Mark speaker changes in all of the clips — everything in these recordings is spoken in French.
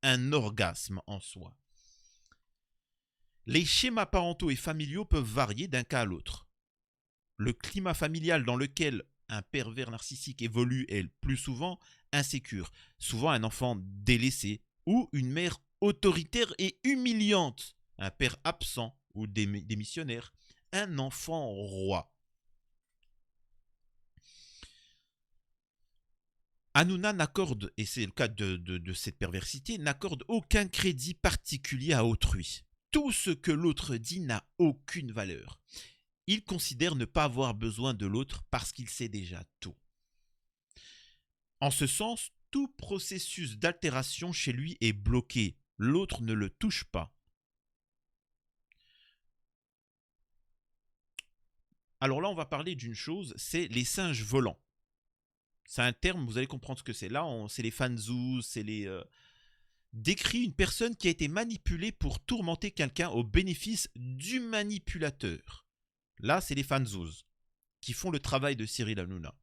Speaker 1: un orgasme en soi. Les schémas parentaux et familiaux peuvent varier d'un cas à l'autre. Le climat familial dans lequel un pervers narcissique évolue est le plus souvent insécure, souvent un enfant délaissé ou une mère autoritaire et humiliante, un père absent ou démissionnaire, un enfant roi. Hanouna n'accorde, et c'est le cas de cette perversité, n'accorde aucun crédit particulier à autrui. Tout ce que l'autre dit n'a aucune valeur. Il considère ne pas avoir besoin de l'autre parce qu'il sait déjà tout. En ce sens, tout processus d'altération chez lui est bloqué. L'autre ne le touche pas. Alors là, on va parler d'une chose, c'est les singes volants. C'est un terme, vous allez comprendre ce que c'est. Là, c'est les fanzous, c'est les... décrit une personne qui a été manipulée pour tourmenter quelqu'un au bénéfice du manipulateur. Là, c'est les fanzous qui font le travail de Cyril Hanouna.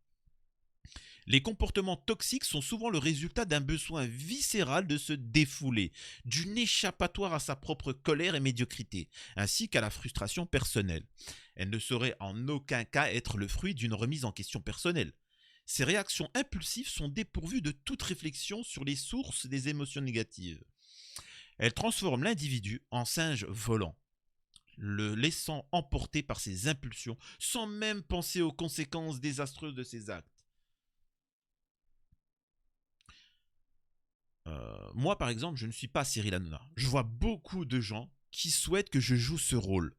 Speaker 1: Les comportements toxiques sont souvent le résultat d'un besoin viscéral de se défouler, d'une échappatoire à sa propre colère et médiocrité, ainsi qu'à la frustration personnelle. Elle ne saurait en aucun cas être le fruit d'une remise en question personnelle. Ces réactions impulsives sont dépourvues de toute réflexion sur les sources des émotions négatives. Elles transforment l'individu en singe volant, le laissant emporter par ses impulsions sans même penser aux conséquences désastreuses de ses actes. Moi, par exemple, je ne suis pas Cyril Hanouna. Je vois beaucoup de gens qui souhaitent que je joue ce rôle,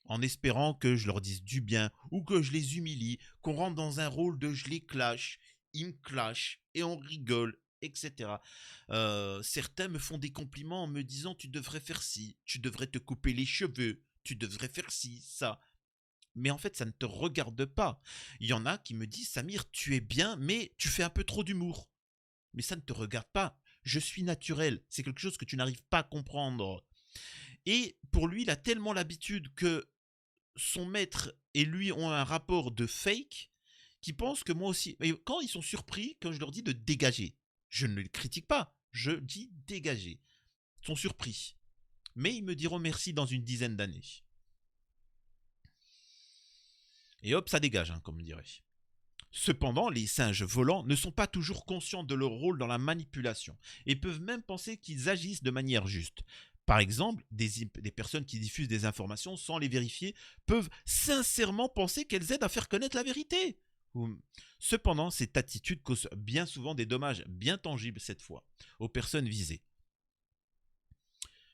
Speaker 1: en espérant que je leur dise du bien ou que je les humilie, qu'on rentre dans un rôle de je les clash, ils me clashent et on rigole, etc. Certains me font des compliments en me disant tu devrais faire ci, tu devrais te couper les cheveux, tu devrais faire ci, ça. Mais en fait, ça ne te regarde pas. Il y en a qui me disent Samir, tu es bien, mais tu fais un peu trop d'humour. Mais ça ne te regarde pas. Je suis naturel. C'est quelque chose que tu n'arrives pas à comprendre. Et pour lui, il a tellement l'habitude que son maître et lui ont un rapport de fake qui pense que moi aussi. Et quand ils sont surpris, quand je leur dis de dégager, je ne le critique pas. Je dis dégager. Ils sont surpris. Mais ils me diront merci dans une dizaine d'années. Et hop, ça dégage, hein, comme on dirait. Cependant, les singes volants ne sont pas toujours conscients de leur rôle dans la manipulation et peuvent même penser qu'ils agissent de manière juste. Par exemple, des personnes qui diffusent des informations sans les vérifier peuvent sincèrement penser qu'elles aident à faire connaître la vérité. Cependant, cette attitude cause bien souvent des dommages bien tangibles cette fois aux personnes visées.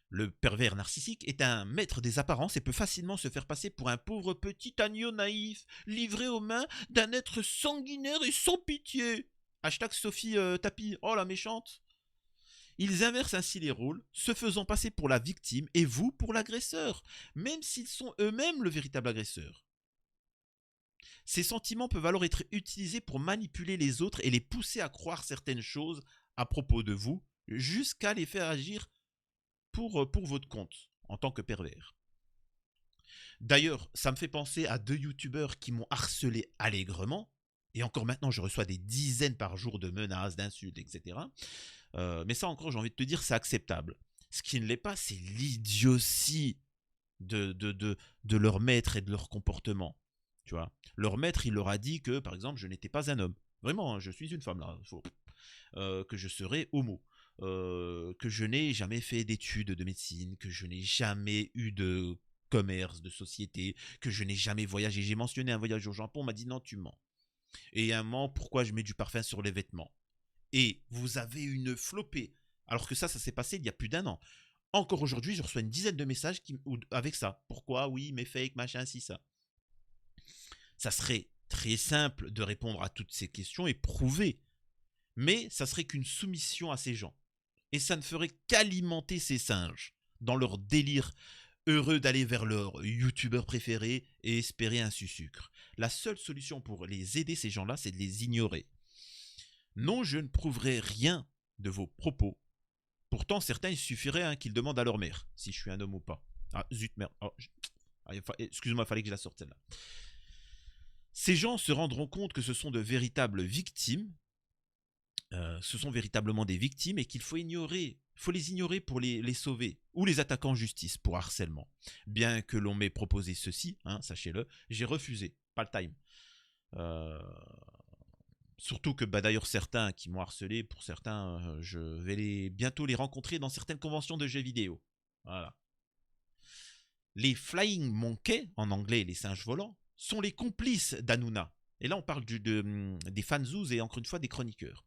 Speaker 1: Le pervers narcissique est un maître des apparences et peut facilement se faire passer pour un pauvre petit agneau naïf, livré aux mains d'un être sanguinaire et sans pitié. Hashtag Sophie Tapi, oh la méchante. Ils inversent ainsi les rôles, se faisant passer pour la victime et vous pour l'agresseur, même s'ils sont eux-mêmes le véritable agresseur. Ces sentiments peuvent alors être utilisés pour manipuler les autres et les pousser à croire certaines choses à propos de vous, jusqu'à les faire agir pour votre compte en tant que pervers. D'ailleurs, ça me fait penser à deux youtubeurs qui m'ont harcelé allègrement. Et encore maintenant, je reçois des dizaines par jour de menaces, d'insultes, etc. Mais ça encore, j'ai envie de te dire, c'est acceptable. Ce qui ne l'est pas, c'est l'idiotie de leur maître et de leur comportement. Tu vois, leur maître, il leur a dit que, par exemple, je n'étais pas un homme. Vraiment, hein, je suis une femme là. Que je serais homo. Que je n'ai jamais fait d'études de médecine, que je n'ai jamais eu de commerce, de société, que je n'ai jamais voyagé. J'ai mentionné un voyage au Japon, on m'a dit non, tu mens. Et un mens, pourquoi je mets du parfum sur les vêtements. Et vous avez une flopée. Alors que ça s'est passé il y a plus d'1 an. Encore aujourd'hui, je reçois une dizaine de messages avec ça. Pourquoi, oui, mais fake, machin, si, ça. Ça serait très simple de répondre à toutes ces questions et prouver. Mais ça serait qu'une soumission à ces gens. Et ça ne ferait qu'alimenter ces singes dans leur délire heureux d'aller vers leur youtubeur préféré et espérer un sucre. La seule solution pour les aider ces gens-là, c'est de les ignorer. Non, je ne prouverai rien de vos propos. Pourtant, certains, il suffirait hein, qu'ils demandent à leur mère si je suis un homme ou pas. Ah, zut, merde. Oh, excuse-moi, il fallait que je la sorte celle-là. Ces gens se rendront compte que ce sont de véritables victimes ce sont véritablement des victimes et qu'il faut ignorer. Faut les ignorer pour les sauver, ou les attaquer en justice pour harcèlement. Bien que l'on m'ait proposé ceci, hein, sachez-le, j'ai refusé, pas le time. Surtout que d'ailleurs certains qui m'ont harcelé, pour certains, je vais bientôt les rencontrer dans certaines conventions de jeux vidéo. Voilà. Les Flying Monkeys, en anglais les singes volants, sont les complices d'Hanouna. Et là on parle des fanzouz et encore une fois des chroniqueurs.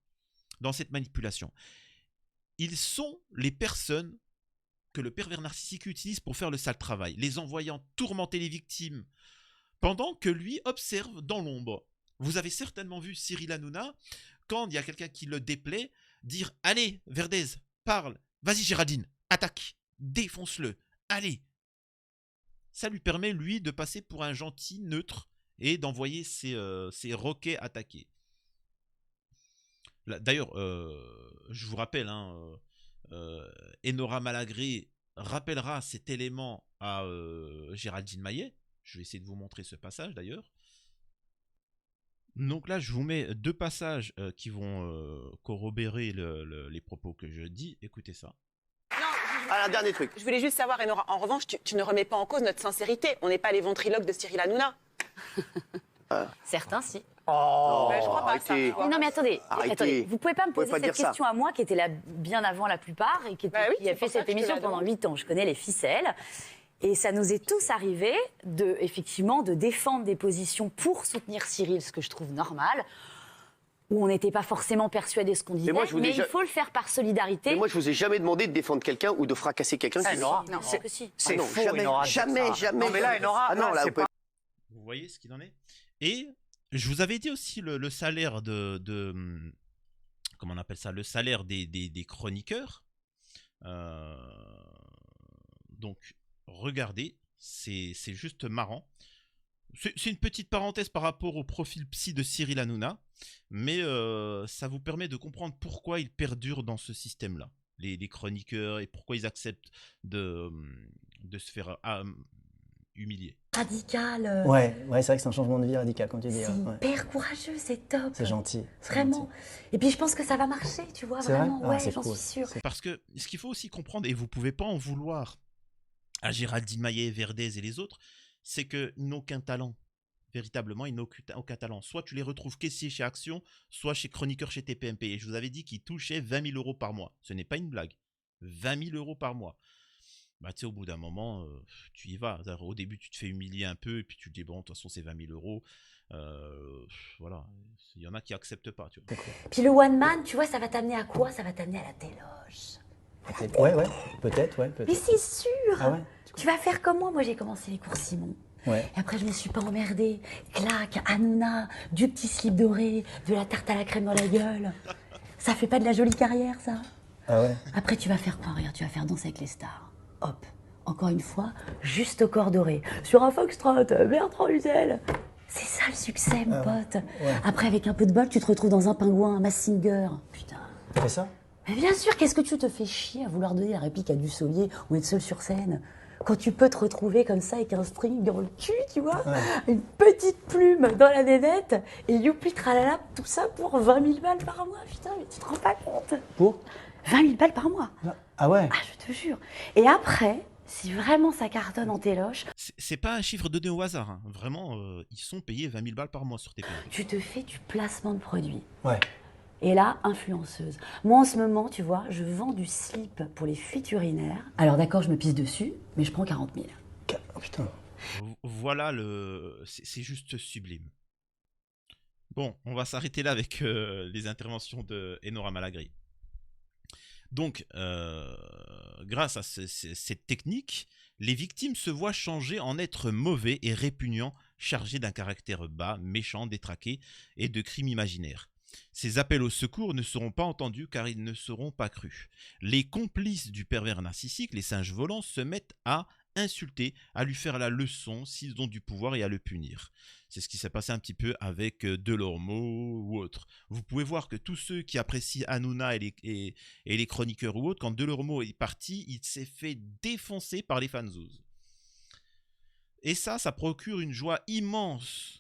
Speaker 1: Dans cette manipulation. Ils sont les personnes que le pervers narcissique utilise pour faire le sale travail, les envoyant tourmenter les victimes, pendant que lui observe dans l'ombre. Vous avez certainement vu Cyril Hanouna, quand il y a quelqu'un qui le déplaît, dire « Allez, Verdez, parle, vas-y Géraldine, attaque, défonce-le, allez !» Ça lui permet, lui, de passer pour un gentil neutre et d'envoyer ses roquets attaquer. D'ailleurs, je vous rappelle, hein, Enora Malagré rappellera cet élément à Géraldine Maillet. Je vais essayer de vous montrer ce passage d'ailleurs. Donc là, je vous mets 2 passages qui vont corroborer les propos que je dis. Écoutez ça.
Speaker 2: Un dernier truc.
Speaker 3: Je voulais juste savoir, Enora, en revanche, tu ne remets pas en cause notre sincérité. On n'est pas les ventriloques de Cyril Hanouna.
Speaker 4: Certains, si.
Speaker 2: Oh,
Speaker 3: je crois pas
Speaker 2: arrêtez.
Speaker 3: ça.
Speaker 4: Non, mais attendez,
Speaker 2: Arrêtez.
Speaker 4: vous pouvez pas me
Speaker 2: pouvez
Speaker 4: poser
Speaker 2: pas
Speaker 4: cette
Speaker 2: dire ça.
Speaker 4: question à moi qui était là bien avant la plupart et qui
Speaker 3: Bah oui,
Speaker 4: a
Speaker 3: c'est
Speaker 4: fait
Speaker 3: pour ça
Speaker 4: cette
Speaker 3: que je te
Speaker 4: émission
Speaker 3: la
Speaker 4: pendant
Speaker 3: demande.
Speaker 4: 8 ans. Je connais les ficelles. Et ça nous est tous arrivé effectivement, de défendre des positions pour soutenir Cyril, ce que je trouve normal, où on n'était pas forcément persuadé de ce qu'on disait,
Speaker 2: moi, je vous
Speaker 4: mais
Speaker 2: déjà-
Speaker 4: il faut le faire par solidarité.
Speaker 2: Mais moi, je vous ai jamais demandé de défendre quelqu'un ou de fracasser quelqu'un.
Speaker 5: Ah, Nora,
Speaker 4: Non,
Speaker 5: c'est-
Speaker 4: que si.
Speaker 5: c'est
Speaker 2: non,
Speaker 5: faux,
Speaker 2: jamais,
Speaker 5: Enora, de dire
Speaker 2: jamais,
Speaker 5: ça.
Speaker 2: jamais.
Speaker 5: Non, mais là, Enora,
Speaker 2: Ah non, là,
Speaker 5: c'est
Speaker 2: vous pouvez-
Speaker 1: Vous voyez ce qu'il en est. Et je vous avais dit aussi le salaire comment on appelle ça, le salaire des chroniqueurs. Donc, regardez, c'est juste marrant. C'est une petite parenthèse par rapport au profil psy de Cyril Hanouna, mais ça vous permet de comprendre pourquoi il perdure dans ce système-là, les chroniqueurs, et pourquoi ils acceptent de se faire humilier.
Speaker 4: Radical.
Speaker 6: Ouais, c'est vrai que c'est un changement de vie radical, comme tu dis.
Speaker 4: C'est
Speaker 6: ouais.
Speaker 4: hyper courageux, c'est top.
Speaker 6: C'est gentil. c'est
Speaker 4: Vraiment.
Speaker 6: gentil.
Speaker 4: Et puis je pense que ça va marcher, tu vois,
Speaker 6: C'est vrai
Speaker 4: vraiment.
Speaker 6: Ah,
Speaker 4: Ouais,
Speaker 6: c'est
Speaker 4: j'en
Speaker 6: cool.
Speaker 4: suis sûre.
Speaker 1: Parce que ce qu'il faut aussi comprendre, et vous pouvez pas en vouloir à Géraldine Maillet, Verdez et les autres, c'est qu'ils n'ont aucun talent. Véritablement, ils n'ont aucun talent. Soit tu les retrouves caissiers chez Action, soit chez chroniqueur chez TPMP. Et je vous avais dit qu'ils touchaient 20 000 € par mois. Ce n'est pas une blague. 20 000 € par mois. Bah, tu sais, au bout d'un moment, tu y vas. Au début, tu te fais humilier un peu, et puis tu te dis, bon, de toute façon, c'est 20 000 €. Voilà. Il y en a qui acceptent pas, tu vois.
Speaker 4: Puis le one man, tu vois, ça va t'amener à quoi? Ça va t'amener à la téloge.
Speaker 6: Ouais, peut-être.
Speaker 4: Mais c'est sûr.
Speaker 6: Ah ouais
Speaker 4: Tu vas faire comme moi. Moi, j'ai commencé les cours Simon.
Speaker 6: Ouais.
Speaker 4: Et après, je me suis pas emmerdée. Clac, Hanouna, du petit slip doré, de la tarte à la crème dans la gueule. Ça fait pas de la jolie carrière, ça?
Speaker 6: Ah ouais.
Speaker 4: Après, tu vas faire quoi? Regarde, tu vas faire Danser avec les stars. Hop, encore une fois, juste au corps doré. Sur un foxtrot, Bertrand Huzel. C'est ça le succès, mon pote.
Speaker 6: ouais.
Speaker 4: Après, avec un peu de bol, tu te retrouves dans un pingouin, un Mask Singer. Putain.
Speaker 6: Tu fais ça?
Speaker 4: Mais bien sûr, qu'est-ce que tu te fais chier à vouloir donner la réplique à Dussolier ou être seul sur scène? Quand tu peux te retrouver comme ça avec un string dans le cul, tu vois, une petite plume dans la nénette, et youpi tralala, tout ça pour 20 000 balles par mois. Putain, mais tu te rends pas compte?
Speaker 6: Pour
Speaker 4: 20 000 balles par mois.
Speaker 6: Ah ouais.
Speaker 4: Ah, je te jure. Et après, si vraiment ça cartonne en téloche,
Speaker 1: C'est pas un chiffre donné au hasard. Hein. Vraiment, ils sont payés 20 000 balles par mois sur TPMP.
Speaker 4: tu te fais du placement de produits.
Speaker 6: Ouais.
Speaker 4: Et là, influenceuse. Moi, en ce moment, tu vois, je vends du slip pour les fuites urinaires. Alors d'accord, je me pisse dessus, mais je prends 40 000.
Speaker 6: Oh putain.
Speaker 1: Voilà, c'est juste sublime. Bon, on va s'arrêter là avec les interventions de Enora Malagré. Donc, grâce à cette technique, les victimes se voient changer en êtres mauvais et répugnants, chargés d'un caractère bas, méchant, détraqué et de crimes imaginaires. Ces appels au secours ne seront pas entendus car ils ne seront pas crus. Les complices du pervers narcissique, les singes volants, se mettent à insulter, à lui faire la leçon s'ils ont du pouvoir et à le punir. C'est ce qui s'est passé un petit peu avec Delormeau ou autre. Vous pouvez voir que tous ceux qui apprécient Hanouna et les chroniqueurs ou autres, quand Delormeau est parti, il s'est fait défoncer par les fanzouz. Et ça procure une joie immense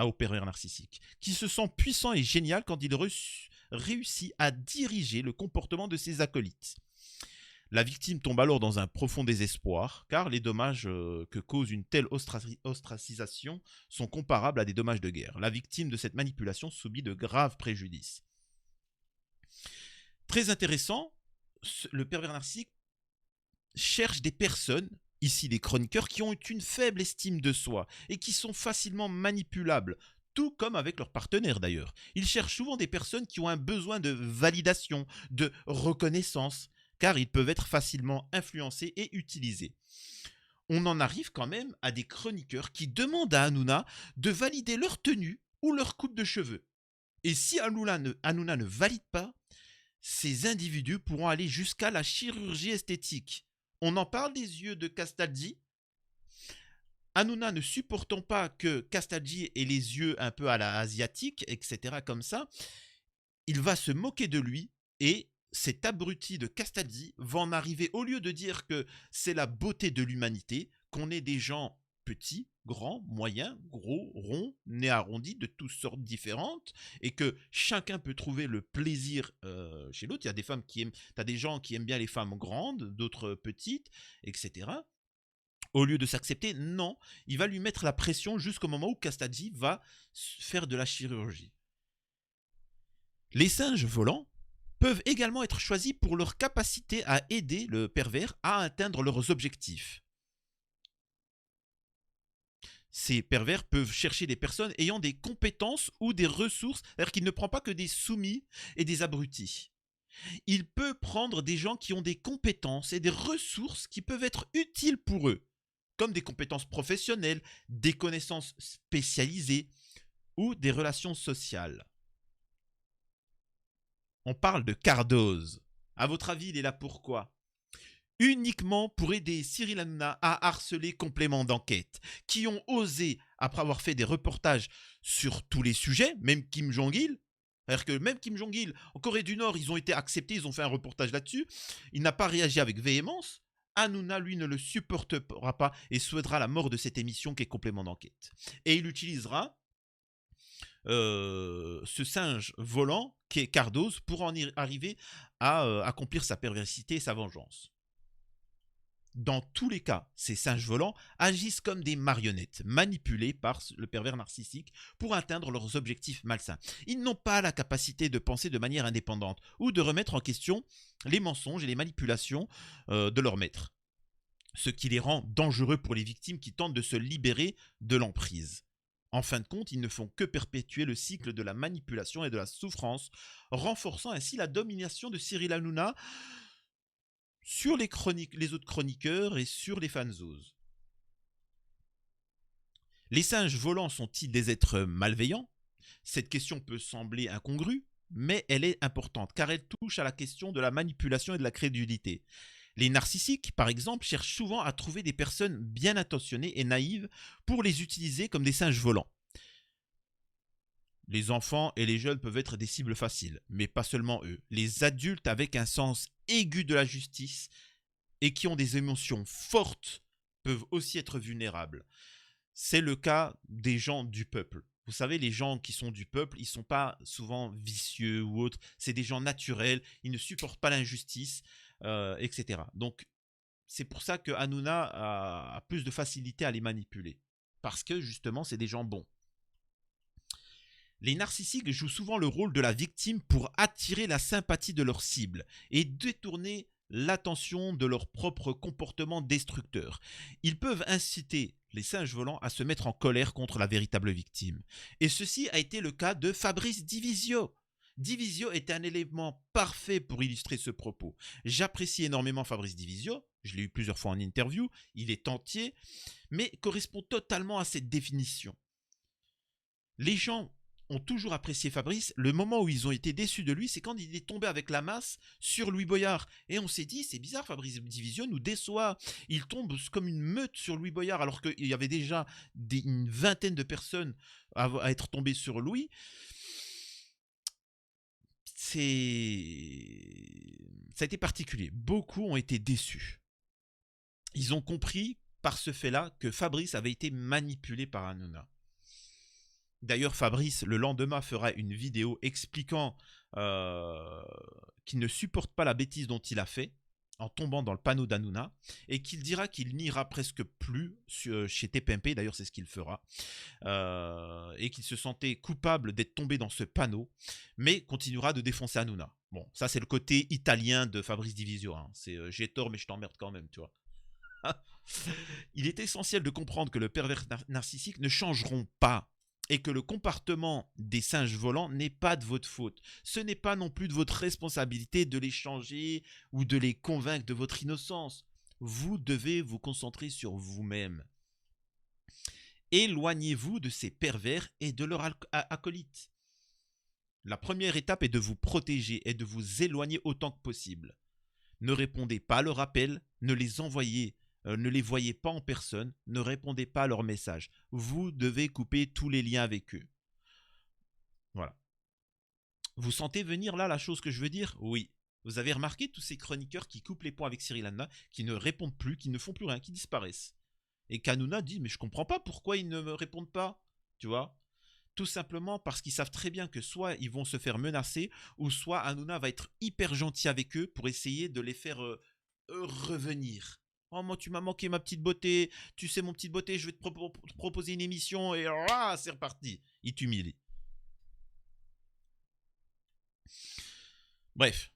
Speaker 1: au pervers narcissique, qui se sent puissant et génial quand il réussit à diriger le comportement de ses acolytes. La victime tombe alors dans un profond désespoir, car les dommages que cause une telle ostracisation sont comparables à des dommages de guerre. La victime de cette manipulation subit de graves préjudices. Très intéressant, le pervers narcissique cherche des personnes, ici des chroniqueurs, qui ont une faible estime de soi et qui sont facilement manipulables, tout comme avec leurs partenaires d'ailleurs. Il cherche souvent des personnes qui ont un besoin de validation, de reconnaissance, car ils peuvent être facilement influencés et utilisés. On en arrive quand même à des chroniqueurs qui demandent à Hanouna de valider leur tenue ou leur coupe de cheveux. Et si Hanouna ne valide pas, ces individus pourront aller jusqu'à la chirurgie esthétique. On en parle des yeux de Castaldi. Hanouna ne supportant pas que Castaldi ait les yeux un peu à la asiatique, etc. comme ça, il va se moquer de lui et cet abruti de Castaldi va en arriver, au lieu de dire que c'est la beauté de l'humanité, qu'on est des gens petits, grands, moyens, gros, ronds, nez arrondis, de toutes sortes différentes, et que chacun peut trouver le plaisir chez l'autre. Il y a des femmes qui aiment, t'as des gens qui aiment bien les femmes grandes, d'autres petites, etc. Au lieu de s'accepter, non, il va lui mettre la pression jusqu'au moment où Castaldi va faire de la chirurgie. Les singes volants peuvent également être choisis pour leur capacité à aider le pervers à atteindre leurs objectifs. Ces pervers peuvent chercher des personnes ayant des compétences ou des ressources, c'est-à-dire qu'il ne prend pas que des soumis et des abrutis. Il peut prendre des gens qui ont des compétences et des ressources qui peuvent être utiles pour eux, comme des compétences professionnelles, des connaissances spécialisées ou des relations sociales. On parle de Cardoz. À votre avis, il est là pourquoi? Uniquement pour aider Cyril Hanouna à harceler complément d'enquête, qui ont osé, après avoir fait des reportages sur tous les sujets, même Kim Jong-il, c'est-à-dire que même Kim Jong-il, en Corée du Nord, ils ont été acceptés, ils ont fait un reportage là-dessus, il n'a pas réagi avec véhémence. Hanouna, lui, ne le supportera pas et souhaitera la mort de cette émission qui est complément d'enquête. Et il utilisera ce singe volant qui est Cardoz pour en arriver à accomplir sa perversité et sa vengeance. Dans tous les cas, ces singes volants agissent comme des marionnettes manipulées par le pervers narcissique pour atteindre leurs objectifs malsains. Ils n'ont pas la capacité de penser de manière indépendante ou de remettre en question les mensonges et les manipulations de leur maître, ce qui les rend dangereux pour les victimes qui tentent de se libérer de l'emprise. En fin de compte, ils ne font que perpétuer le cycle de la manipulation et de la souffrance, renforçant ainsi la domination de Cyril Hanouna sur les autres chroniqueurs et sur les fanzos. Les singes volants sont-ils des êtres malveillants? Cette question peut sembler incongrue, mais elle est importante car elle touche à la question de la manipulation et de la crédulité. Les narcissiques, par exemple, cherchent souvent à trouver des personnes bien intentionnées et naïves pour les utiliser comme des singes volants. Les enfants et les jeunes peuvent être des cibles faciles, mais pas seulement eux. Les adultes avec un sens aigu de la justice et qui ont des émotions fortes peuvent aussi être vulnérables. C'est le cas des gens du peuple. Vous savez, les gens qui sont du peuple, ils ne sont pas souvent vicieux ou autres. C'est des gens naturels, ils ne supportent pas l'injustice, etc. Donc, c'est pour ça que Hanouna a plus de facilité à les manipuler. Parce que, justement, c'est des gens bons. Les narcissiques jouent souvent le rôle de la victime pour attirer la sympathie de leur cible et détourner l'attention de leur propre comportement destructeur. Ils peuvent inciter les singes volants à se mettre en colère contre la véritable victime. Et ceci a été le cas de Fabrice Divisio. Divisio est un élément parfait pour illustrer ce propos. J'apprécie énormément Fabrice Divisio, je l'ai eu plusieurs fois en interview, il est entier, mais correspond totalement à cette définition. Les gens ont toujours apprécié Fabrice. Le moment où ils ont été déçus de lui, c'est quand il est tombé avec la masse sur Louis Boyard. Et on s'est dit, c'est bizarre, Fabrice Divisio nous déçoit. Il tombe comme une meute sur Louis Boyard, alors qu'il y avait déjà une vingtaine de personnes à être tombées sur Louis. Ça a été particulier. Beaucoup ont été déçus. Ils ont compris par ce fait-là que Fabrice avait été manipulé par Hanouna. D'ailleurs, Fabrice, le lendemain, fera une vidéo expliquant qu'il ne supporte pas la bêtise dont il a fait en tombant dans le panneau d'Hanouna et qu'il dira qu'il n'ira presque plus chez TPMP, d'ailleurs c'est ce qu'il fera, et qu'il se sentait coupable d'être tombé dans ce panneau, mais continuera de défoncer Hanouna. Bon, ça c'est le côté italien de Fabrice Divisio, hein. C'est j'ai tort mais je t'emmerde quand même, tu vois. Il est essentiel de comprendre que le pervers narcissique ne changeront pas et que le comportement des singes volants n'est pas de votre faute. Ce n'est pas non plus de votre responsabilité de les changer ou de les convaincre de votre innocence. Vous devez vous concentrer sur vous-même. Éloignez-vous de ces pervers et de leurs acolytes. La première étape est de vous protéger et de vous éloigner autant que possible. Ne répondez pas à leurs appels, ne les voyez pas en personne, ne répondez pas à leurs messages. Vous devez couper tous les liens avec eux. Voilà. Vous sentez venir là la chose que je veux dire? Oui. Vous avez remarqué tous ces chroniqueurs qui coupent les ponts avec Cyril Hanouna, qui ne répondent plus, qui ne font plus rien, qui disparaissent. Et qu'Hanouna dit, mais je comprends pas pourquoi ils ne me répondent pas. Tu vois? Tout simplement parce qu'ils savent très bien que soit ils vont se faire menacer, ou soit Hanouna va être hyper gentil avec eux pour essayer de les faire revenir. Oh, moi, tu m'as manqué ma petite beauté. Tu sais, mon petite beauté, je vais te proposer une émission. Et ah, c'est reparti. Il t'humilie. Bref.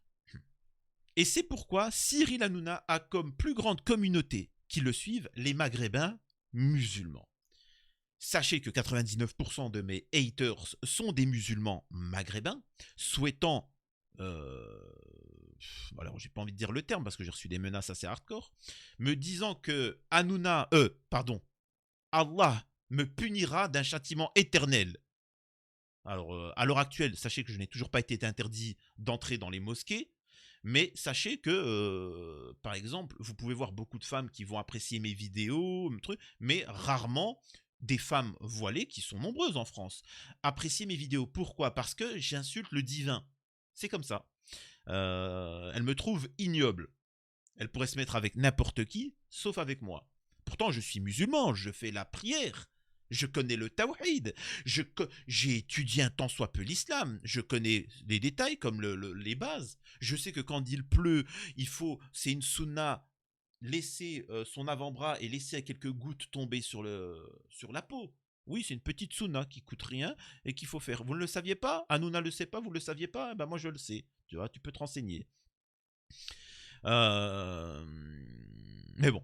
Speaker 1: Et c'est pourquoi Cyril Hanouna a comme plus grande communauté qui le suivent les Maghrébins musulmans. Sachez que 99% de mes haters sont des musulmans maghrébins souhaitant... alors j'ai pas envie de dire le terme parce que j'ai reçu des menaces assez hardcore, me disant que Allah me punira d'un châtiment éternel. Alors à l'heure actuelle, sachez que je n'ai toujours pas été interdit d'entrer dans les mosquées, mais sachez que par exemple, vous pouvez voir beaucoup de femmes qui vont apprécier mes vidéos, mais rarement des femmes voilées, qui sont nombreuses en France, apprécier mes vidéos. Pourquoi? Parce que j'insulte le divin. C'est comme ça. Elle me trouve ignoble. Elle pourrait se mettre avec n'importe qui, sauf avec moi. Pourtant, je suis musulman, je fais la prière. Je connais le tawhid. J'ai étudié un tant soit peu l'islam. Je connais les détails comme les bases. Je sais que quand il pleut, c'est une sunna, laisser son avant-bras et laisser quelques gouttes tomber sur la peau. Oui, c'est une petite sunna qui coûte rien et qu'il faut faire. Vous ne le saviez pas? Hanouna ne le sait pas, vous ne le saviez pas? Ben moi je le sais. Tu vois, tu peux te renseigner. Mais bon.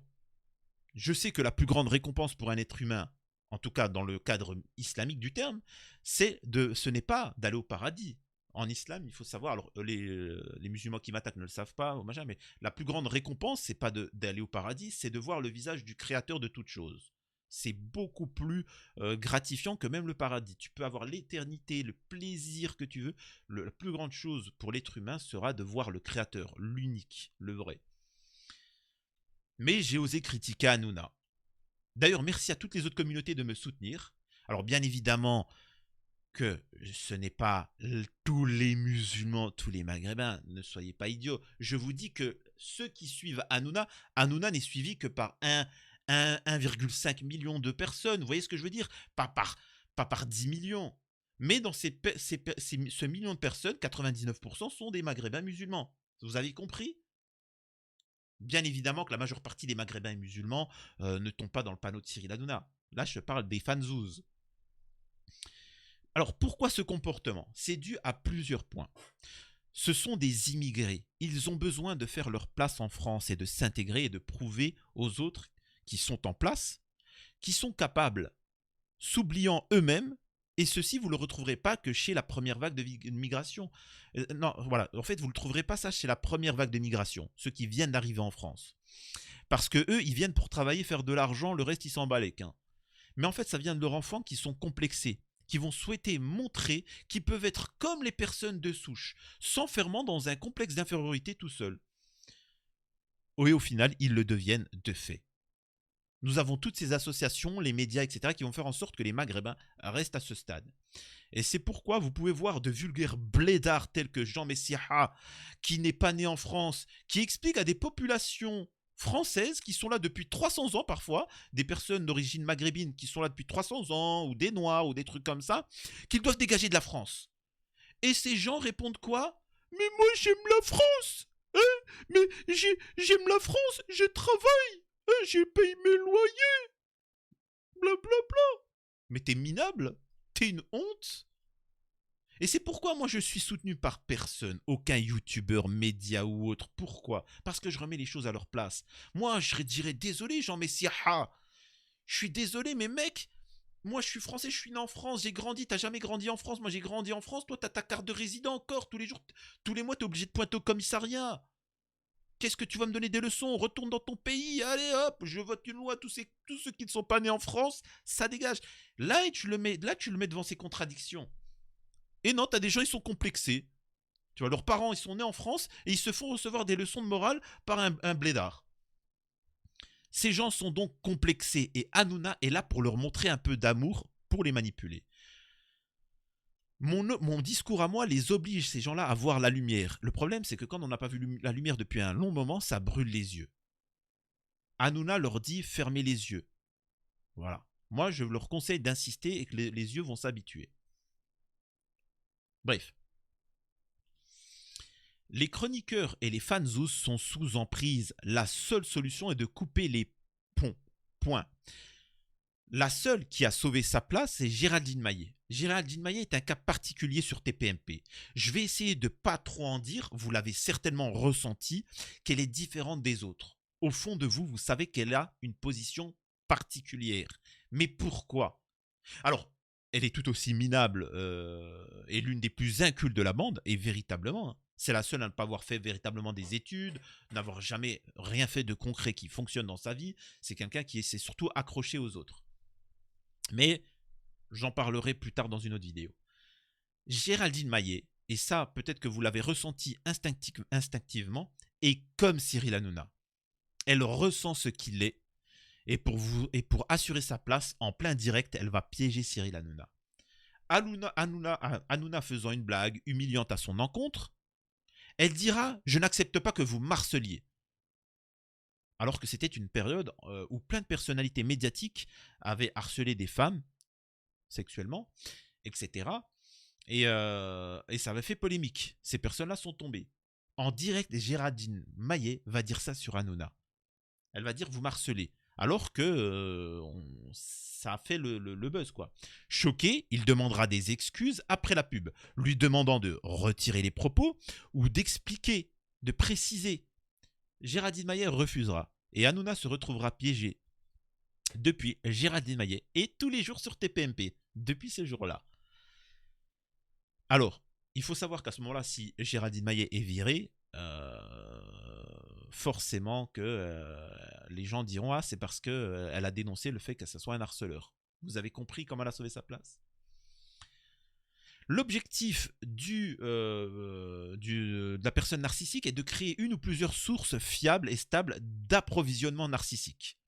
Speaker 1: Je sais que la plus grande récompense pour un être humain, en tout cas dans le cadre islamique du terme, ce n'est pas d'aller au paradis. En islam, il faut savoir, alors les musulmans qui m'attaquent ne le savent pas, mais la plus grande récompense, c'est pas d'aller au paradis, c'est de voir le visage du créateur de toutes choses. C'est beaucoup plus gratifiant que même le paradis. Tu peux avoir l'éternité, le plaisir que tu veux. La plus grande chose pour l'être humain sera de voir le créateur, l'unique, le vrai. Mais j'ai osé critiquer Hanouna. D'ailleurs, merci à toutes les autres communautés de me soutenir. Alors bien évidemment que ce n'est pas tous les musulmans, tous les maghrébins, ne soyez pas idiots. Je vous dis que ceux qui suivent Hanouna n'est suivi que par 1,5 million de personnes. Vous voyez ce que je veux dire? Pas par 10 millions. Mais dans ce million de personnes, 99% sont des maghrébins musulmans. Vous avez compris? Bien évidemment que la majeure partie des maghrébins musulmans ne tombent pas dans le panneau de Cyril Hanouna. Là, je parle des fanzouz. Alors, pourquoi ce comportement? C'est dû à plusieurs points. Ce sont des immigrés. Ils ont besoin de faire leur place en France et de s'intégrer et de prouver aux autres qui sont en place, qui sont capables, s'oubliant eux-mêmes, et ceci, vous ne le retrouverez pas que chez la première vague de migration. Non, voilà, en fait, vous ne le trouverez pas ça chez la première vague de migration, ceux qui viennent d'arriver en France. Parce que eux, ils viennent pour travailler, faire de l'argent, le reste, ils s'en balèquent, hein. Mais en fait, ça vient de leurs enfants qui sont complexés, qui vont souhaiter montrer qu'ils peuvent être comme les personnes de souche, s'enfermant dans un complexe d'infériorité tout seul. Et au final, ils le deviennent de fait. Nous avons toutes ces associations, les médias, etc., qui vont faire en sorte que les Maghrébins restent à ce stade. Et c'est pourquoi vous pouvez voir de vulgaires blédards tels que Jean Messiha, qui n'est pas né en France, qui explique à des populations françaises qui sont là depuis 300 ans parfois, des personnes d'origine maghrébine qui sont là depuis 300 ans, ou des Noirs, ou des trucs comme ça, qu'ils doivent dégager de la France. Et ces gens répondent quoi? Mais moi j'aime la France, hein? Mais j'aime la France, je travaille, hein? Je paye mes loyers, blablabla. Mais t'es minable, t'es une honte. Et c'est pourquoi moi je suis soutenu par personne, aucun youtubeur, média ou autre. Pourquoi? Parce que je remets les choses à leur place. Moi je dirais désolé Jean Messiah, je suis désolé mais mec, moi je suis français, je suis né en France, j'ai grandi, t'as jamais grandi en France, moi j'ai grandi en France, toi t'as ta carte de résident encore, tous les jours, tous les mois t'es obligé de pointer au commissariat. Qu'est-ce que tu vas me donner des leçons? Retourne dans ton pays, allez hop, je vote une loi, tous ceux qui ne sont pas nés en France, ça dégage. Là tu le mets devant ces contradictions. Et non, t'as des gens, ils sont complexés. Tu vois, leurs parents, ils sont nés en France et ils se font recevoir des leçons de morale par un blédard. Ces gens sont donc complexés et Hanouna est là pour leur montrer un peu d'amour, pour les manipuler. Mon discours à moi les oblige, ces gens-là, à voir la lumière. Le problème, c'est que quand on n'a pas vu la lumière depuis un long moment, ça brûle les yeux. Hanouna leur dit, fermez les yeux. Voilà. Moi, je leur conseille d'insister et que les yeux vont s'habituer. Bref. Les chroniqueurs et les fanzous sont sous emprise. La seule solution est de couper les ponts. Point. La seule qui a sauvé sa place, c'est Géraldine Maillet. Géraldine Maillet est un cas particulier sur TPMP. Je vais essayer de pas trop en dire, vous l'avez certainement ressenti, qu'elle est différente des autres. Au fond de vous, vous savez qu'elle a une position particulière. Mais pourquoi? Alors, elle est tout aussi minable et l'une des plus incultes de la bande, et véritablement, hein, c'est la seule à ne pas avoir fait véritablement des études, n'avoir jamais rien fait de concret qui fonctionne dans sa vie. C'est quelqu'un qui s'est surtout accroché aux autres. Mais j'en parlerai plus tard dans une autre vidéo. Géraldine Maillet, et ça peut-être que vous l'avez ressenti instinctivement, est comme Cyril Hanouna. Elle ressent ce qu'il est, et pour assurer sa place, en plein direct, elle va piéger Cyril Hanouna. Hanouna faisant une blague humiliante à son encontre, elle dira « Je n'accepte pas que vous m'harceliez ». Alors que c'était une période où plein de personnalités médiatiques avaient harcelé des femmes sexuellement, etc. Et ça avait fait polémique. Ces personnes-là sont tombées. En direct, Géraldine Maillet va dire ça sur Hanouna. Elle va dire « Vous m'harcelez ». Alors que ça a fait le buzz, quoi. Choqué, il demandera des excuses après la pub, lui demandant de retirer les propos ou d'expliquer, de préciser. Géraldine Maillet refusera et Hanouna se retrouvera piégé. Depuis, Géraldine Maillet est tous les jours sur TPMP, depuis ce jour-là. Alors, il faut savoir qu'à ce moment-là, si Géraldine Maillet est virée, forcément que les gens diront « Ah, c'est parce qu'elle a dénoncé le fait que ce soit un harceleur ». Vous avez compris comment elle a sauvé sa place? L'objectif de la personne narcissique est de créer une ou plusieurs sources fiables et stables d'approvisionnement narcissique.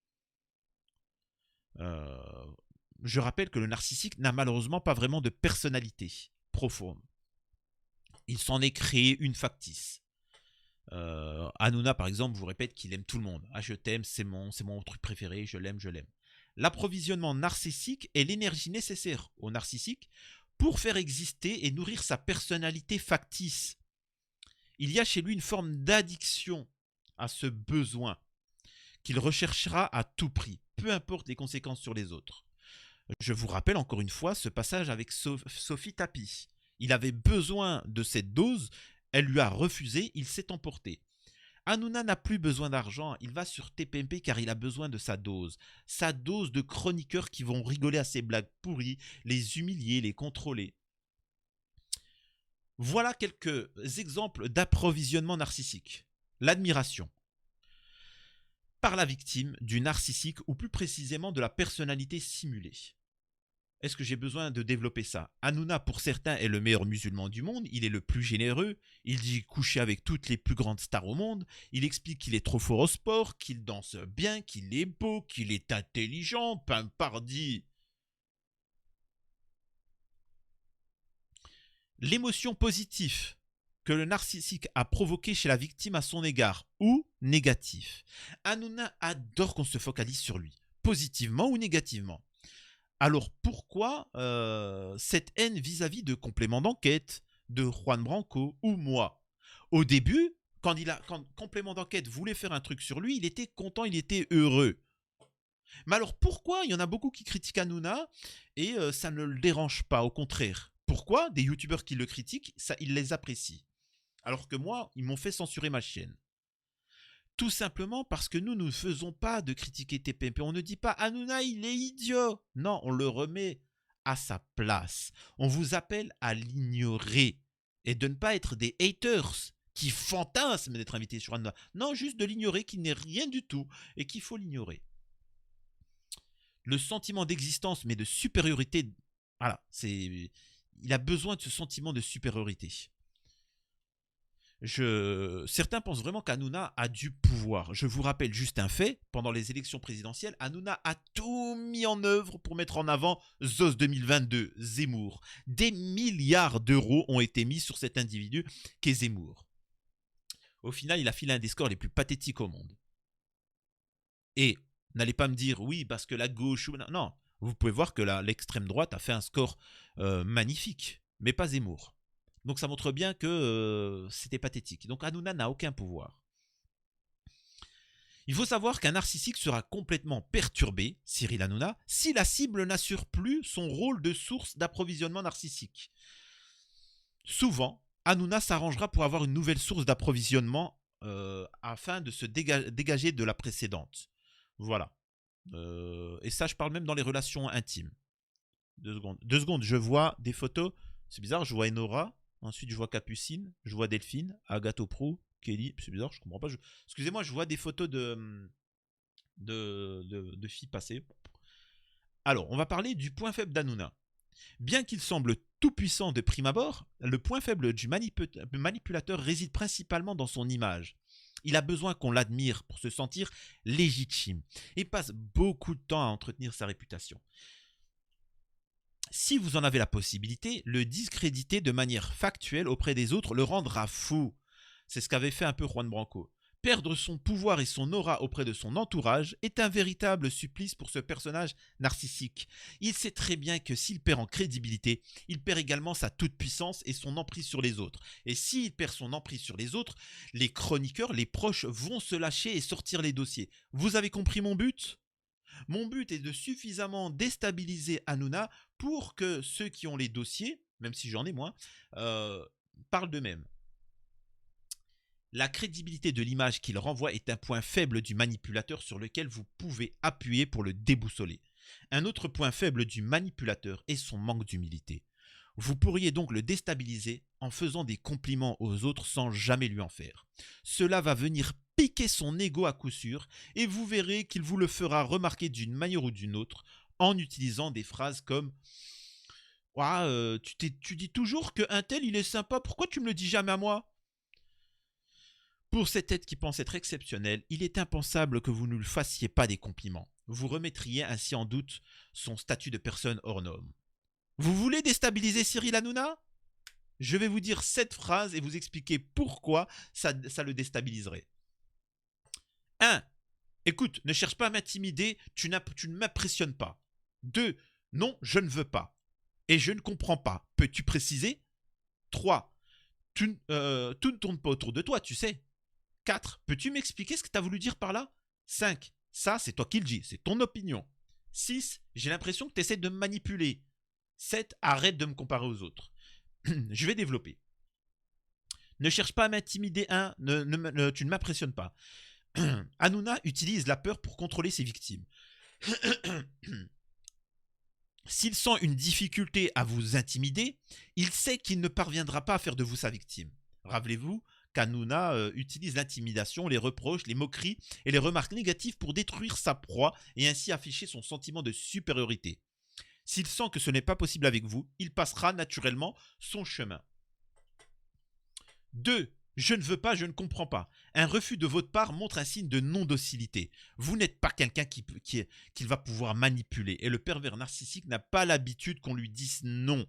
Speaker 1: Je rappelle que le narcissique n'a malheureusement pas vraiment de personnalité profonde. Il s'en est créé une factice. Hanouna, par exemple, vous répète qu'il aime tout le monde. Ah, je t'aime, c'est mon truc préféré, je l'aime, je l'aime. L'approvisionnement narcissique est l'énergie nécessaire au narcissique pour faire exister et nourrir sa personnalité factice. Il y a chez lui une forme d'addiction à ce besoin qu'il recherchera à tout prix, peu importe les conséquences sur les autres. Je vous rappelle encore une fois ce passage avec Sophie Tapie. Il avait besoin de cette dose, elle lui a refusé, il s'est emporté. Hanouna n'a plus besoin d'argent, il va sur TPMP car il a besoin de sa dose de chroniqueurs qui vont rigoler à ses blagues pourries, les humilier, les contrôler. Voilà quelques exemples d'approvisionnement narcissique. L'admiration par la victime du narcissique ou plus précisément de la personnalité simulée. Est-ce que j'ai besoin de développer ça? Hanouna, pour certains, est le meilleur musulman du monde, il est le plus généreux, il dit coucher avec toutes les plus grandes stars au monde, il explique qu'il est trop fort au sport, qu'il danse bien, qu'il est beau, qu'il est intelligent, pardi. L'émotion positive que le narcissique a provoquée chez la victime à son égard, ou négatif. Hanouna adore qu'on se focalise sur lui, positivement ou négativement. Alors pourquoi cette haine vis-à-vis de Complément d'Enquête, de Juan Branco ou moi? Au début, quand Complément d'Enquête voulait faire un truc sur lui, il était content, il était heureux. Mais alors pourquoi il y en a beaucoup qui critiquent Hanouna et ça ne le dérange pas, au contraire? Pourquoi des youtubeurs qui le critiquent, ça, ils les apprécient? Alors que moi, ils m'ont fait censurer ma chaîne. Tout simplement parce que nous ne faisons pas de critiquer TPMP. On ne dit pas Hanouna, il est idiot. Non, on le remet à sa place. On vous appelle à l'ignorer et de ne pas être des haters qui fantasment d'être invités sur Hanouna. Non, juste de l'ignorer, qui n'est rien du tout et qu'il faut l'ignorer. Le sentiment d'existence, mais de supériorité, voilà, il a besoin de ce sentiment de supériorité. Certains pensent vraiment qu'Hanouna a du pouvoir. Je vous rappelle juste un fait, pendant les élections présidentielles, Hanouna a tout mis en œuvre pour mettre en avant ZOS 2022, Zemmour. Des milliards d'euros ont été mis sur cet individu qu'est Zemmour. Au final, il a fait l'un des scores les plus pathétiques au monde. Et n'allez pas me dire, oui, parce que la gauche... Non, vous pouvez voir que l'extrême droite a fait un score magnifique, mais pas Zemmour. Donc ça montre bien que c'était pathétique. Donc Hanouna n'a aucun pouvoir. Il faut savoir qu'un narcissique sera complètement perturbé, Cyril Hanouna, si la cible n'assure plus son rôle de source d'approvisionnement narcissique. Souvent, Hanouna s'arrangera pour avoir une nouvelle source d'approvisionnement afin de se dégager de la précédente. Voilà. Et ça, je parle même dans les relations intimes. 2 secondes. 2 secondes, je vois des photos. C'est bizarre, je vois Enora. Ensuite, je vois Capucine, je vois Delphine, Agathe Pro, Kelly. C'est bizarre, je comprends pas. Excusez-moi, je vois des photos de filles passées. Alors, on va parler du point faible d'Hanouna. Bien qu'il semble tout puissant de prime abord, le point faible du manipulateur réside principalement dans son image. Il a besoin qu'on l'admire pour se sentir légitime et passe beaucoup de temps à entretenir sa réputation. Si vous en avez la possibilité, le discréditer de manière factuelle auprès des autres le rendra fou. C'est ce qu'avait fait un peu Juan Branco. Perdre son pouvoir et son aura auprès de son entourage est un véritable supplice pour ce personnage narcissique. Il sait très bien que s'il perd en crédibilité, il perd également sa toute-puissance et son emprise sur les autres. Et s'il perd son emprise sur les autres, les chroniqueurs, les proches vont se lâcher et sortir les dossiers. Vous avez compris mon but ? Mon but est de suffisamment déstabiliser Hanouna pour que ceux qui ont les dossiers, même si j'en ai moins, parlent d'eux-mêmes. La crédibilité de l'image qu'il renvoie est un point faible du manipulateur sur lequel vous pouvez appuyer pour le déboussoler. Un autre point faible du manipulateur est son manque d'humilité. Vous pourriez donc le déstabiliser en faisant des compliments aux autres sans jamais lui en faire. Cela va venir piquer son ego à coup sûr et vous verrez qu'il vous le fera remarquer d'une manière ou d'une autre en utilisant des phrases comme « Ah, tu dis toujours qu'un tel il est sympa, pourquoi tu me le dis jamais à moi ?» Pour cet être qui pense être exceptionnel, il est impensable que vous ne lui fassiez pas des compliments. Vous remettriez ainsi en doute son statut de personne hors norme. Vous voulez déstabiliser Cyril Hanouna ? Je vais vous dire 7 phrases et vous expliquer pourquoi ça le déstabiliserait. 1. Écoute, ne cherche pas à m'intimider, tu ne m'impressionnes pas. 2. Non, je ne veux pas. Et je ne comprends pas. Peux-tu préciser ? 3. Tout ne tourne pas autour de toi, tu sais. 4. Peux-tu m'expliquer ce que tu as voulu dire par là ? 5. Ça, c'est toi qui le dis, c'est ton opinion. 6. J'ai l'impression que tu essaies de me manipuler. 7. Arrête de me comparer aux autres. Je vais développer. Ne cherche pas à m'intimider. 1. Tu ne m'impressionnes pas. Hanouna utilise la peur pour contrôler ses victimes. S'il sent une difficulté à vous intimider, il sait qu'il ne parviendra pas à faire de vous sa victime. Rappelez-vous qu'Hanouna utilise l'intimidation, les reproches, les moqueries et les remarques négatives pour détruire sa proie et ainsi afficher son sentiment de supériorité. S'il sent que ce n'est pas possible avec vous, il passera naturellement son chemin. 2. Je ne veux pas, je ne comprends pas. Un refus de votre part montre un signe de non-docilité. Vous n'êtes pas quelqu'un qu'il va pouvoir manipuler. Et le pervers narcissique n'a pas l'habitude qu'on lui dise non.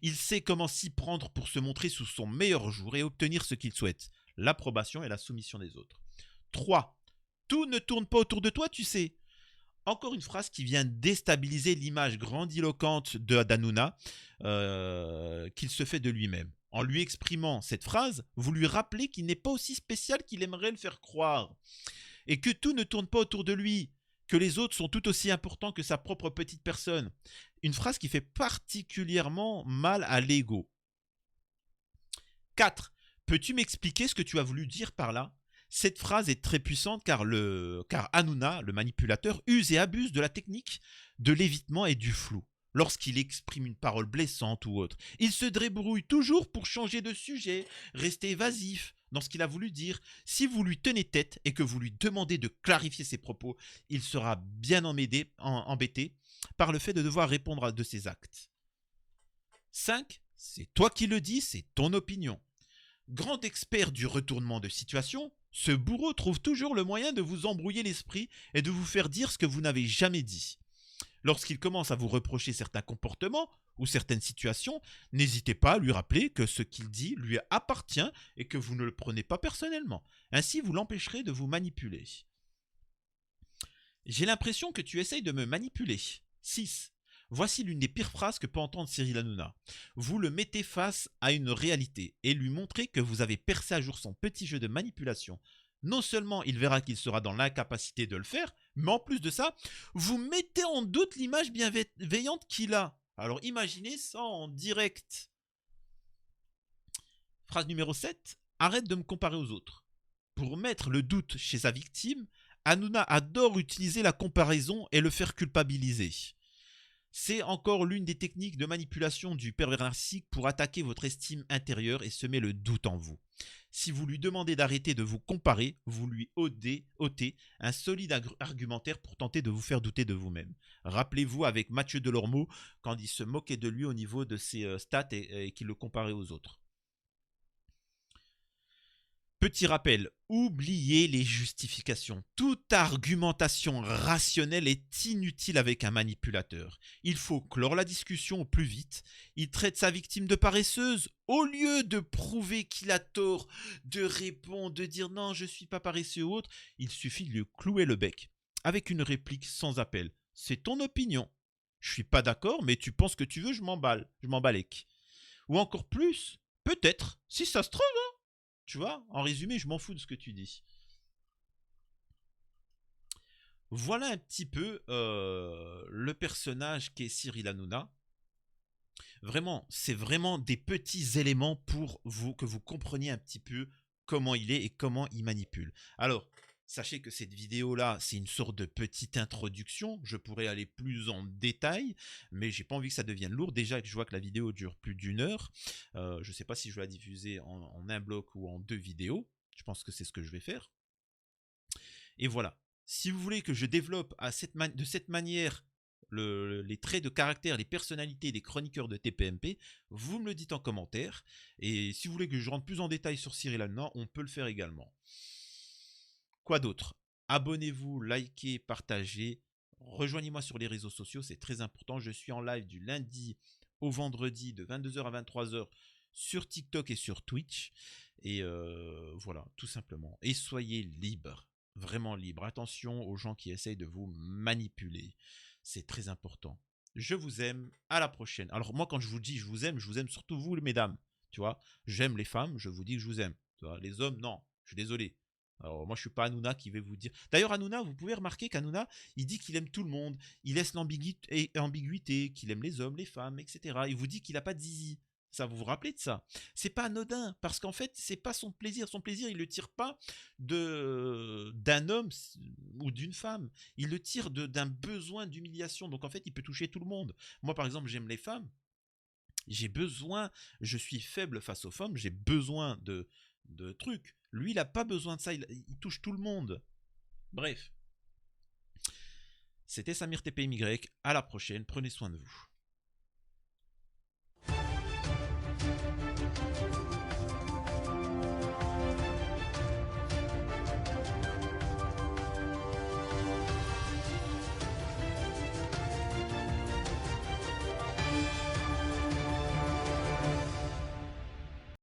Speaker 1: Il sait comment s'y prendre pour se montrer sous son meilleur jour et obtenir ce qu'il souhaite. L'approbation et la soumission des autres. 3. Tout ne tourne pas autour de toi, tu sais. Encore une phrase qui vient déstabiliser l'image grandiloquente d'Hanouna qu'il se fait de lui-même. En lui exprimant cette phrase, vous lui rappelez qu'il n'est pas aussi spécial qu'il aimerait le faire croire. Et que tout ne tourne pas autour de lui, que les autres sont tout aussi importants que sa propre petite personne. Une phrase qui fait particulièrement mal à l'ego. 4. Peux-tu m'expliquer ce que tu as voulu dire par là ? Cette phrase est très puissante car Hanouna, le manipulateur, use et abuse de la technique de l'évitement et du flou. Lorsqu'il exprime une parole blessante ou autre, il se débrouille toujours pour changer de sujet, rester évasif dans ce qu'il a voulu dire. Si vous lui tenez tête et que vous lui demandez de clarifier ses propos, il sera bien embêté par le fait de devoir répondre à de ses actes. 5. C'est toi qui le dis, c'est ton opinion. Grand expert du retournement de situation, ce bourreau trouve toujours le moyen de vous embrouiller l'esprit et de vous faire dire ce que vous n'avez jamais dit. Lorsqu'il commence à vous reprocher certains comportements ou certaines situations, n'hésitez pas à lui rappeler que ce qu'il dit lui appartient et que vous ne le prenez pas personnellement. Ainsi, vous l'empêcherez de vous manipuler. J'ai l'impression que tu essayes de me manipuler. 6. Voici l'une des pires phrases que peut entendre Cyril Hanouna. Vous le mettez face à une réalité et lui montrez que vous avez percé à jour son petit jeu de manipulation. Non seulement il verra qu'il sera dans l'incapacité de le faire, mais en plus de ça, vous mettez en doute l'image bienveillante qu'il a. Alors imaginez ça en direct. Phrase numéro 7. Arrête de me comparer aux autres. Pour mettre le doute chez sa victime, Hanouna adore utiliser la comparaison et le faire culpabiliser. C'est encore l'une des techniques de manipulation du pervers narcissique pour attaquer votre estime intérieure et semer le doute en vous. Si vous lui demandez d'arrêter de vous comparer, vous lui ôtez un solide argumentaire pour tenter de vous faire douter de vous-même. Rappelez-vous avec Mathieu Delormeau quand il se moquait de lui au niveau de ses stats et qu'il le comparait aux autres. Petit rappel, oubliez les justifications. Toute argumentation rationnelle est inutile avec un manipulateur. Il faut clore la discussion au plus vite. Il traite sa victime de paresseuse. Au lieu de prouver qu'il a tort, de répondre, de dire non, je ne suis pas paresseux ou autre, il suffit de lui clouer le bec avec une réplique sans appel. C'est ton opinion. Je suis pas d'accord, mais tu penses que tu veux, je m'embalèque. Ou encore plus, peut-être, si ça se trouve, hein. Tu vois, en résumé, je m'en fous de ce que tu dis. Voilà un petit peu le personnage qu'est Cyril Hanouna. Vraiment, c'est vraiment des petits éléments pour vous, que vous compreniez un petit peu comment il est et comment il manipule. Alors, sachez que cette vidéo-là, c'est une sorte de petite introduction. Je pourrais aller plus en détail, mais j'ai pas envie que ça devienne lourd. Déjà que je vois que la vidéo dure plus d'1 heure. Je sais pas si je vais la diffuser en un bloc ou en 2 vidéos. Je pense que c'est ce que je vais faire. Et voilà. Si vous voulez que je développe de cette manière les traits de caractère, les personnalités des chroniqueurs de TPMP, vous me le dites en commentaire. Et si vous voulez que je rentre plus en détail sur Cyril Hanouna, on peut le faire également. Quoi d'autre? Abonnez-vous, likez, partagez. Rejoignez-moi sur les réseaux sociaux, c'est très important. Je suis en live du lundi au vendredi de 22h à 23h sur TikTok et sur Twitch. Et voilà, tout simplement. Et soyez libres, vraiment libres. Attention aux gens qui essayent de vous manipuler. C'est très important. Je vous aime, à la prochaine. Alors moi, quand je vous dis je vous aime surtout vous, mesdames. Tu vois, j'aime les femmes, je vous dis que je vous aime. Tu vois, les hommes, non, je suis désolé. Alors moi je suis pas Hanouna qui vais vous dire. D'ailleurs Hanouna, vous pouvez remarquer qu'Hanouna, il dit qu'il aime tout le monde, il laisse l'ambiguïté, qu'il aime les hommes, les femmes, etc. Il vous dit qu'il n'a pas de zizi. Ça, vous vous rappelez de ça? C'est pas anodin, parce qu'en fait, c'est pas son plaisir. Son plaisir, il le tire pas d'un homme ou d'une femme. Il le tire d'un besoin d'humiliation. Donc en fait, il peut toucher tout le monde. Moi par exemple, j'aime les femmes. J'ai besoin, je suis faible face aux femmes, j'ai besoin de trucs. Lui, il n'a pas besoin de ça, il touche tout le monde. Bref. C'était Samir TPMY, à la prochaine, prenez soin de vous.